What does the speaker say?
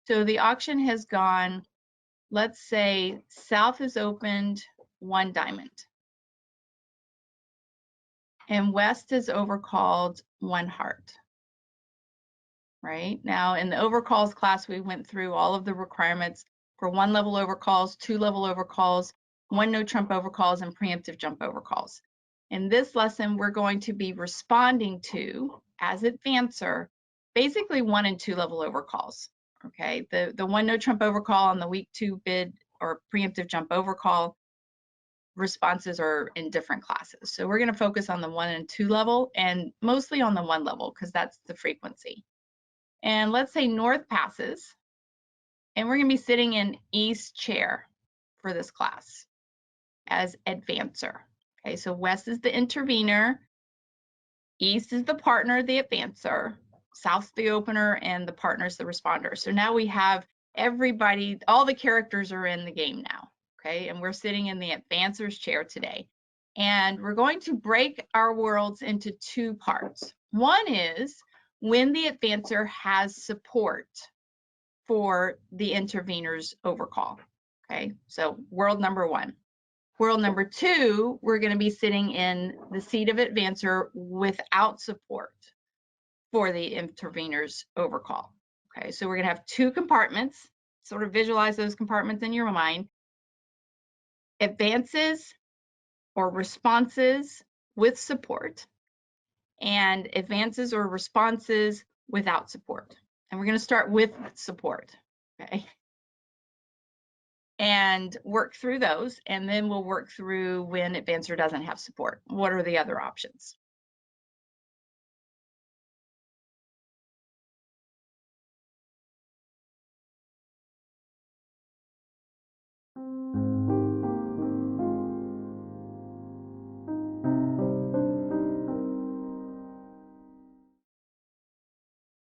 So the auction has gone, let's say South has opened 1 diamond and West has overcalled 1 heart. Right? Now, in the overcalls class, we went through all of the requirements for 1 level overcalls, 2 level overcalls, 1 no trump overcalls, and preemptive jump overcalls. In this lesson, we're going to be responding to, as advancer, basically 1 and 2 level overcalls. Okay, the 1 no trump overcall on the week 2 bid or preemptive jump overcall responses are in different classes. So we're going to focus on the 1 and 2 level and mostly on the 1 level because that's the frequency. And let's say North passes, and we're going to be sitting in East chair for this class as advancer. Okay, so West is the intervener, East is the partner, the advancer, South's the opener, and the partner's the responder. So now we have everybody, all the characters are in the game now. Okay, and we're sitting in the advancer's chair today. And we're going to break our worlds into 2 parts. One is when the advancer has support for the intervener's overcall. Okay, so world number 1. World number 2, we're going to be sitting in the seat of advancer without support for the intervener's overcall. Okay, so we're going to have 2 compartments. Sort of visualize those compartments in your mind. Advances or responses with support, and advances or responses without support. And we're going to start with support, okay? And work through those, and then we'll work through when advancer doesn't have support. What are the other options?